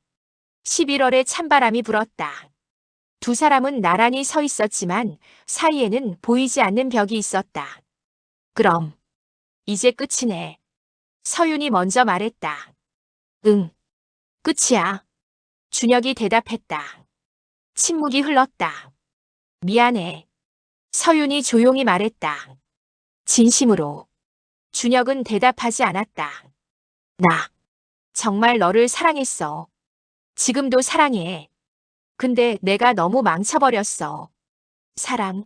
11월에 찬바람이 불었다. 두 사람은 나란히 서 있었지만 사이에는 보이지 않는 벽이 있었다. 그럼 이제 끝이네. 서윤이 먼저 말했다. 응, 끝이야. 준혁이 대답했다. 침묵이 흘렀다. 미안해. 서윤이 조용히 말했다. 진심으로. 준혁은 대답하지 않았다. 나 정말 너를 사랑했어. 지금도 사랑해. 근데 내가 너무 망쳐버렸어. 사랑.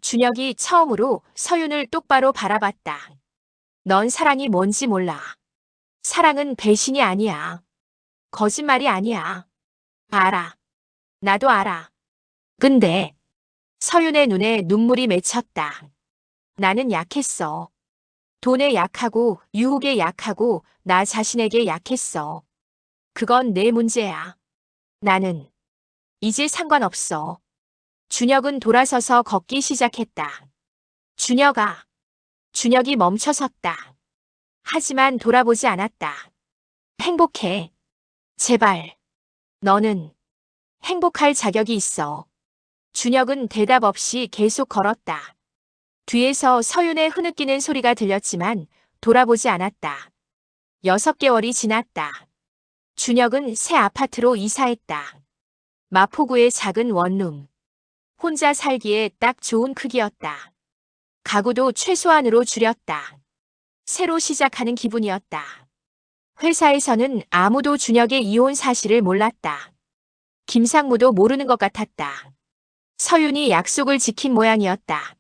준혁이 처음으로 서윤을 똑바로 바라봤다. 넌 사랑이 뭔지 몰라. 사랑은 배신이 아니야. 거짓말이 아니야. 알아. 나도 알아. 근데 서윤의 눈에 눈물이 맺혔다. 나는 약했어. 돈에 약하고 유혹에 약하고 나 자신에게 약했어. 그건 내 문제야. 나는 이제 상관없어. 준혁은 돌아서서 걷기 시작했다. 준혁아. 준혁이 멈춰섰다. 하지만 돌아보지 않았다. 행복해. 제발. 너는 행복할 자격이 있어. 준혁은 대답 없이 계속 걸었다. 뒤에서 서윤의 흐느끼는 소리가 들렸지만 돌아보지 않았다. 6개월이 지났다. 준혁은 새 아파트로 이사했다. 마포구의 작은 원룸. 혼자 살기에 딱 좋은 크기였다. 가구도 최소한으로 줄였다. 새로 시작하는 기분이었다. 회사에서는 아무도 준혁의 이혼 사실을 몰랐다. 김상무도 모르는 것 같았다. 서윤이 약속을 지킨 모양이었다.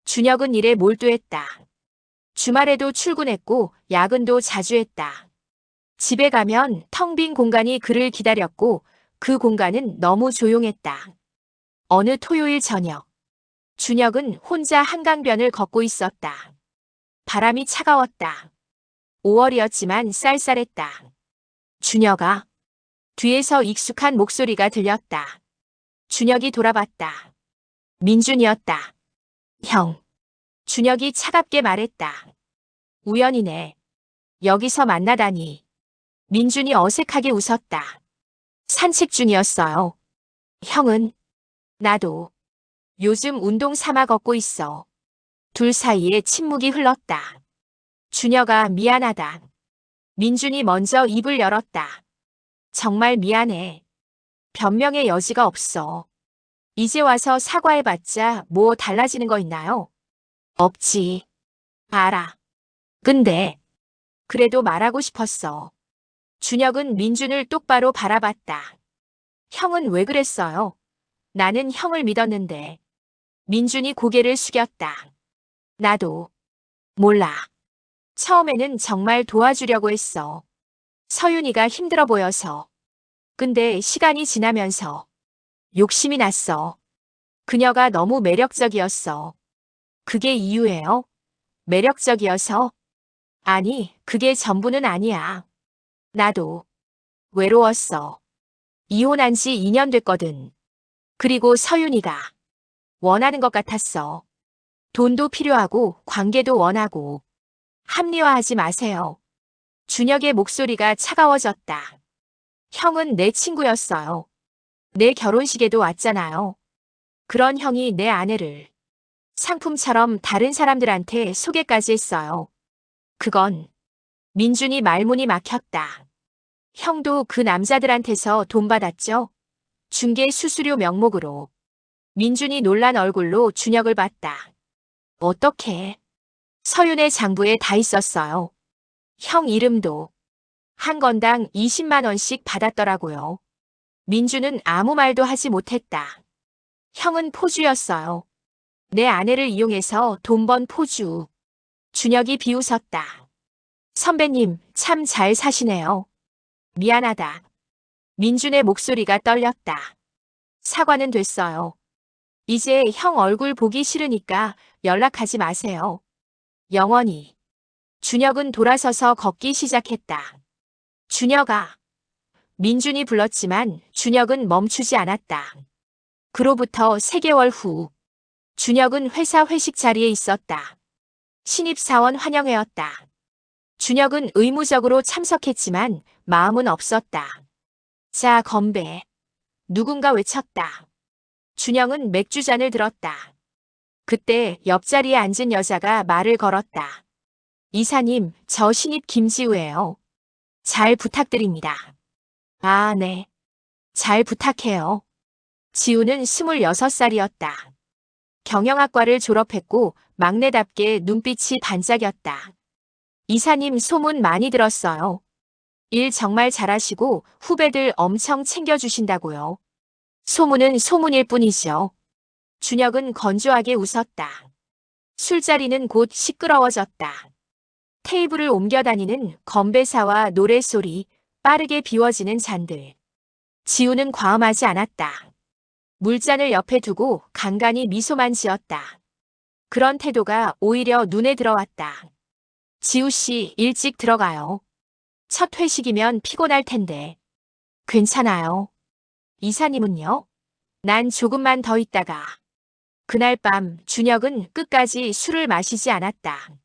준혁은 일에 몰두했다. 주말에도 출근했고 야근도 자주 했다. 집에 가면 텅 빈 공간이 그를 기다렸고 그 공간은 너무 조용했다. 어느 토요일 저녁, 준혁은 혼자 한강변을 걷고 있었다. 바람이 차가웠다. 5월이었지만 쌀쌀했다. 준혁아. 뒤에서 익숙한 목소리가 들렸다. 준혁이 돌아봤다. 민준이었다. 형. 준혁이 차갑게 말했다. 우연이네. 여기서 만나다니. 민준이 어색하게 웃었다. 산책 중이었어요. 형은? 나도. 요즘 운동 삼아 걷고 있어. 둘 사이에 침묵이 흘렀다. 준혁아, 미안하다. 민준이 먼저 입을 열었다. 정말 미안해. 변명의 여지가 없어. 이제 와서 사과해봤자 뭐 달라지는 거 있나요? 없지. 알아. 근데 그래도 말하고 싶었어. 준혁은 민준을 똑바로 바라봤다. 형은 왜 그랬어요? 나는 형을 믿었는데. 민준이 고개를 숙였다. 나도. 몰라. 처음에는 정말 도와주려고 했어. 서윤이가 힘들어 보여서. 근데 시간이 지나면서 욕심이 났어. 그녀가 너무 매력적이었어. 그게 이유예요? 매력적이어서? 아니, 그게 전부는 아니야. 나도 외로웠어. 이혼한 지 2년 됐거든. 그리고 서윤이가 원하는 것 같았어. 돈도 필요하고 관계도 원하고. 합리화하지 마세요. 준혁의 목소리가 차가워졌다. 형은 내 친구였어요. 내 결혼식에도 왔잖아요. 그런 형이 내 아내를 상품처럼 다른 사람들한테 소개까지 했어요. 그건 민준이 말문이 막혔다. 형도 그 남자들한테서 돈 받았죠? 중개 수수료 명목으로. 민준이 놀란 얼굴로 준혁을 봤다. 어떻게? 서윤의 장부에 다 있었어요. 형 이름도. 한 건당 20만 원씩 받았더라고요. 민준은 아무 말도 하지 못했다. 형은 포주였어요. 내 아내를 이용해서 돈 번 포주. 준혁이 비웃었다. 선배님, 참 잘 사시네요. 미안하다. 민준의 목소리가 떨렸다. 사과는 됐어요. 이제 형 얼굴 보기 싫으니까 연락하지 마세요. 영원히. 준혁은 돌아서서 걷기 시작했다. 준혁아. 민준이 불렀지만 준혁은 멈추지 않았다. 그로부터 3개월 후. 준혁은 회사 회식 자리에 있었다. 신입사원 환영회였다. 준혁은 의무적으로 참석했지만 마음은 없었다. 자, 건배. 누군가 외쳤다. 준혁은 맥주잔을 들었다. 그때 옆자리에 앉은 여자가 말을 걸었다. 이사님, 저 신입 김지우예요. 잘 부탁드립니다. 아, 네. 잘 부탁해요. 지우는 26살이었다. 경영학과를 졸업했고 막내답게 눈빛이 반짝였다. 이사님 소문 많이 들었어요. 일 정말 잘하시고 후배들 엄청 챙겨주신다고요. 소문은 소문일 뿐이죠. 준혁은 건조하게 웃었다. 술자리는 곧 시끄러워졌다. 테이블을 옮겨다니는 건배사와 노랫소리, 빠르게 비워지는 잔들. 지우는 과음하지 않았다. 물잔을 옆에 두고 간간히 미소만 지었다. 그런 태도가 오히려 눈에 들어왔다. 지우 씨, 일찍 들어가요. 첫 회식이면 피곤할 텐데. 괜찮아요. 이사님은요? 난 조금만 더 있다가. 그날 밤 준혁은 끝까지 술을 마시지 않았다.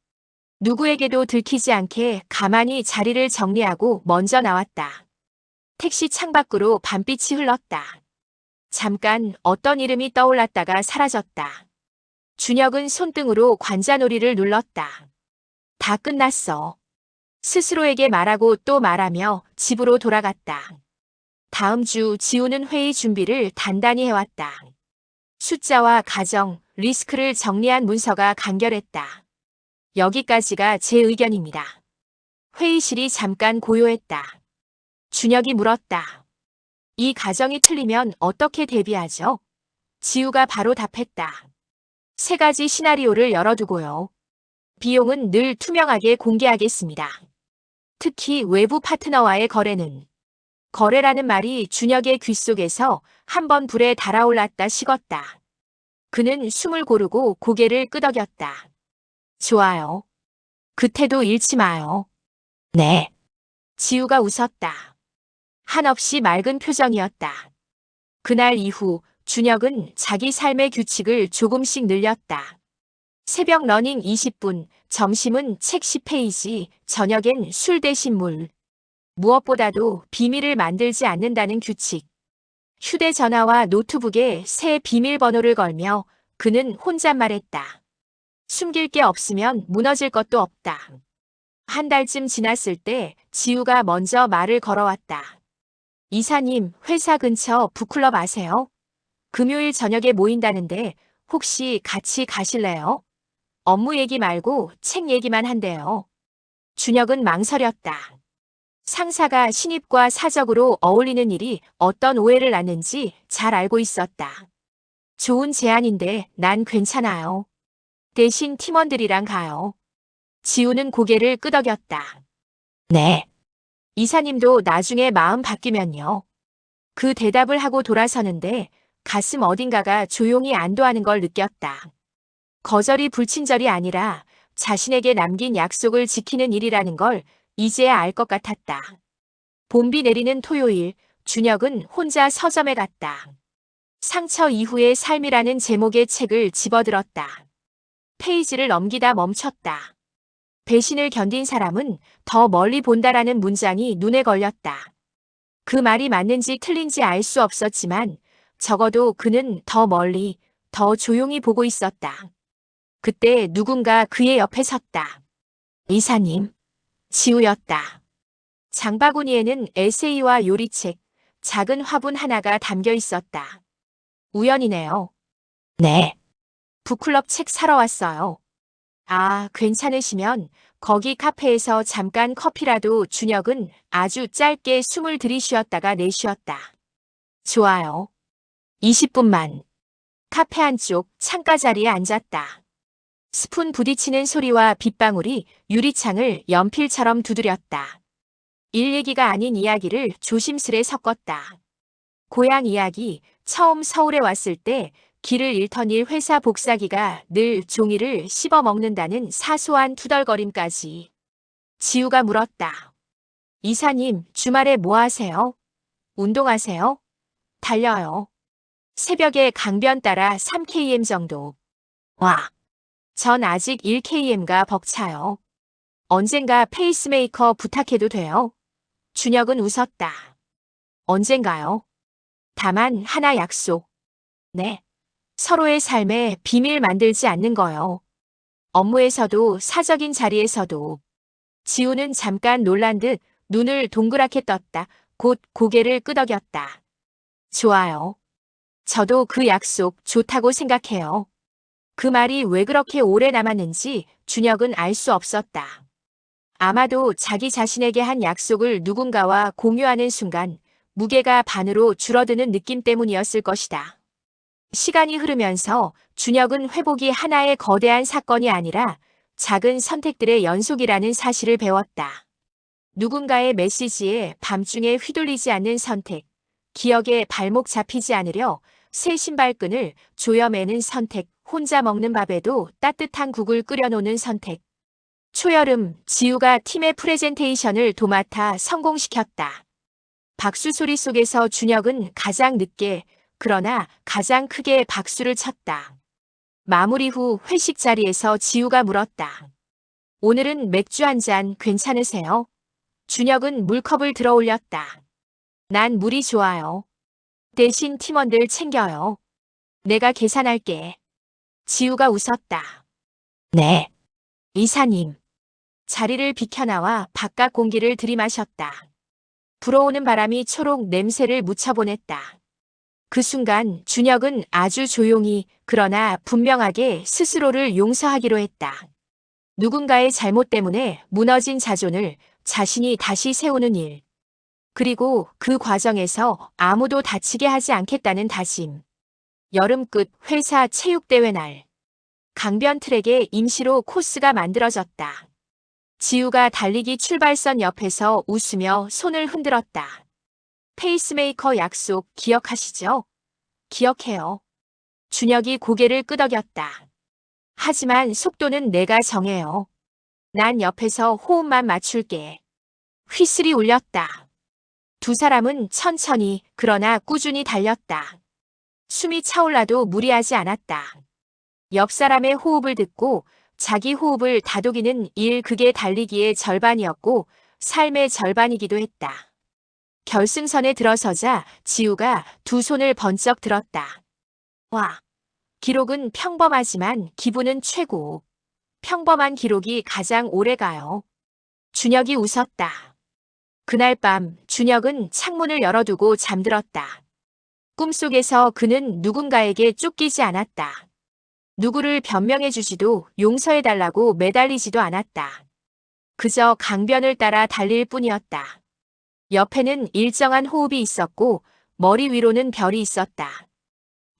누구에게도 들키지 않게 가만히 자리를 정리하고 먼저 나왔다. 택시 창밖으로 밤빛이 흘렀다. 잠깐 어떤 이름이 떠올랐다가 사라졌다. 준혁은 손등으로 관자놀이를 눌렀다. 다 끝났어. 스스로에게 말하고 또 말하며 집으로 돌아갔다. 다음 주 지우는 회의 준비를 단단히 해왔다. 숫자와 가정, 리스크를 정리한 문서가 간결했다. 여기까지가 제 의견입니다. 회의실이 잠깐 고요했다. 준혁이 물었다. 이 가정이 틀리면 어떻게 대비하죠? 지우가 바로 답했다. 3가지 시나리오를 열어두고요. 비용은 늘 투명하게 공개하겠습니다. 특히 외부 파트너와의 거래는. 거래라는 말이 준혁의 귓속에서 한번 불에 달아올랐다 식었다. 그는 숨을 고르고 고개를 끄덕였다. 좋아요. 그 태도 잃지 마요. 네. 지우가 웃었다. 한없이 맑은 표정이었다. 그날 이후 준혁은 자기 삶의 규칙을 조금씩 늘렸다. 새벽 러닝 20분, 점심은 책 10페이지, 저녁엔 술 대신 물. 무엇보다도 비밀을 만들지 않는다는 규칙. 휴대전화와 노트북에 새 비밀번호를 걸며 그는 혼잣말했다. 숨길 게 없으면 무너질 것도 없다. 한 달쯤 지났을 때 지우가 먼저 말을 걸어왔다. 이사님, 회사 근처 북클럽 아세요? 금요일 저녁에 모인다는데 혹시 같이 가실래요? 업무 얘기 말고 책 얘기만 한대요. 준혁은 망설였다. 상사가 신입과 사적으로 어울리는 일이 어떤 오해를 낳는지 잘 알고 있었다. 좋은 제안인데 난 괜찮아요. 대신 팀원들이랑 가요. 지우는 고개를 끄덕였다. 네. 이사님도 나중에 마음 바뀌면요. 그 대답을 하고 돌아서는데 가슴 어딘가가 조용히 안도하는 걸 느꼈다. 거절이 불친절이 아니라 자신에게 남긴 약속을 지키는 일이라는 걸 이제야 알 것 같았다. 봄비 내리는 토요일, 준혁은 혼자 서점에 갔다. 상처 이후의 삶이라는 제목의 책을 집어들었다. 페이지를 넘기다 멈췄다. 배신을 견딘 사람은 더 멀리 본다라는 문장이 눈에 걸렸다. 그 말이 맞는지 틀린지 알 수 없었지만 적어도 그는 더 멀리, 더 조용히 보고 있었다. 그때 누군가 그의 옆에 섰다. 이사님, 지우였다. 장바구니에는 에세이와 요리책, 작은 화분 하나가 담겨 있었다. 우연이네요. 네. 북클럽 책 사러 왔어요. 아, 괜찮으시면 거기 카페에서 잠깐 커피라도. 준혁은 아주 짧게 숨을 들이쉬었다가 내쉬었다. 좋아요. 20분만. 카페 안쪽 창가 자리에 앉았다. 스푼 부딪히는 소리와 빗방울이 유리창을 연필처럼 두드렸다. 일 얘기가 아닌 이야기를 조심스레 섞었다. 고향 이야기, 처음 서울에 왔을 때 길을 잃던 일, 회사 복사기가 늘 종이를 씹어 먹는다는 사소한 투덜거림까지. 지우가 물었다. 이사님, 주말에 뭐 하세요? 운동하세요? 달려요. 새벽에 강변 따라 3km 정도. 와, 전 아직 1km가 벅차요. 언젠가 페이스메이커 부탁해도 돼요? 준혁은 웃었다. 언젠가요? 다만 하나 약속. 네. 서로의 삶에 비밀 만들지 않는 거요. 업무에서도 사적인 자리에서도. 지우는 잠깐 놀란 듯 눈을 동그랗게 떴다. 곧 고개를 끄덕였다. 좋아요. 저도 그 약속 좋다고 생각해요. 그 말이 왜 그렇게 오래 남았는지 준혁은 알 수 없었다. 아마도 자기 자신에게 한 약속을 누군가와 공유하는 순간 무게가 반으로 줄어드는 느낌 때문이었을 것이다. 시간이 흐르면서 준혁은 회복이 하나의 거대한 사건이 아니라 작은 선택들의 연속이라는 사실을 배웠다. 누군가의 메시지에 밤중에 휘둘리지 않는 선택, 기억에 발목 잡히지 않으려 새 신발끈을 조여매는 선택, 혼자 먹는 밥에도 따뜻한 국을 끓여놓는 선택. 초여름, 지우가 팀의 프레젠테이션을 도맡아 성공시켰다. 박수 소리 속에서 준혁은 가장 늦게, 그러나 가장 크게 박수를 쳤다. 마무리 후 회식 자리에서 지우가 물었다. 오늘은 맥주 한 잔 괜찮으세요? 준혁은 물컵을 들어 올렸다. 난 물이 좋아요. 대신 팀원들 챙겨요. 내가 계산할게. 지우가 웃었다. 네. 이사님. 자리를 비켜나와 바깥 공기를 들이마셨다. 불어오는 바람이 초록 냄새를 묻혀보냈다. 그 순간 준혁은 아주 조용히 그러나 분명하게 스스로를 용서하기로 했다. 누군가의 잘못 때문에 무너진 자존을 자신이 다시 세우는 일. 그리고 그 과정에서 아무도 다치게 하지 않겠다는 다짐. 여름 끝 회사 체육대회 날. 강변 트랙에 임시로 코스가 만들어졌다. 지우가 달리기 출발선 옆에서 웃으며 손을 흔들었다. 페이스메이커 약속 기억하시죠? 기억해요. 준혁이 고개를 끄덕였다. 하지만 속도는 내가 정해요. 난 옆에서 호흡만 맞출게. 휘슬이 울렸다. 두 사람은 천천히 그러나 꾸준히 달렸다. 숨이 차올라도 무리하지 않았다. 옆 사람의 호흡을 듣고 자기 호흡을 다독이는 일, 그게 달리기의 절반이었고 삶의 절반이기도 했다. 결승선에 들어서자 지우가 두 손을 번쩍 들었다. 와, 기록은 평범하지만 기분은 최고. 평범한 기록이 가장 오래 가요. 준혁이 웃었다. 그날 밤 준혁은 창문을 열어두고 잠들었다. 꿈속에서 그는 누군가에게 쫓기지 않았다. 누구를 변명해주지도 용서해달라고 매달리지도 않았다. 그저 강변을 따라 달릴 뿐이었다. 옆에는 일정한 호흡이 있었고 머리 위로는 별이 있었다.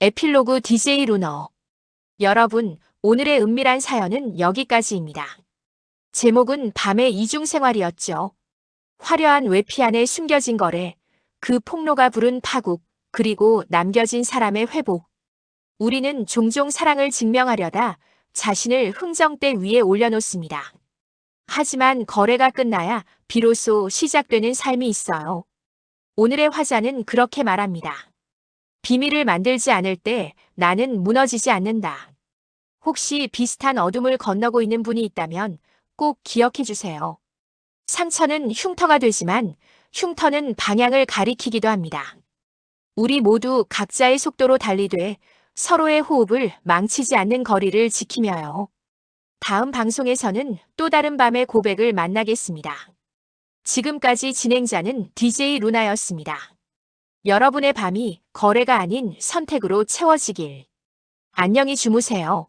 에필로그 DJ 루너. 여러분, 오늘의 은밀한 사연은 여기까지입니다. 제목은 밤의 이중생활이었죠. 화려한 외피 안에 숨겨진 거래, 그 폭로가 부른 파국, 그리고 남겨진 사람의 회복. 우리는 종종 사랑을 증명하려다 자신을 흥정대 위에 올려놓습니다. 하지만 거래가 끝나야 비로소 시작되는 삶이 있어요. 오늘의 화자는 그렇게 말합니다. 비밀을 만들지 않을 때 나는 무너지지 않는다. 혹시 비슷한 어둠을 건너고 있는 분이 있다면 꼭 기억해 주세요. 상처는 흉터가 되지만 흉터는 방향을 가리키기도 합니다. 우리 모두 각자의 속도로 달리되 서로의 호흡을 망치지 않는 거리를 지키며요. 다음 방송에서는 또 다른 밤의 고백을 만나겠습니다. 지금까지 진행자는 DJ 루나였습니다. 여러분의 밤이 거래가 아닌 선택으로 채워지길. 안녕히 주무세요.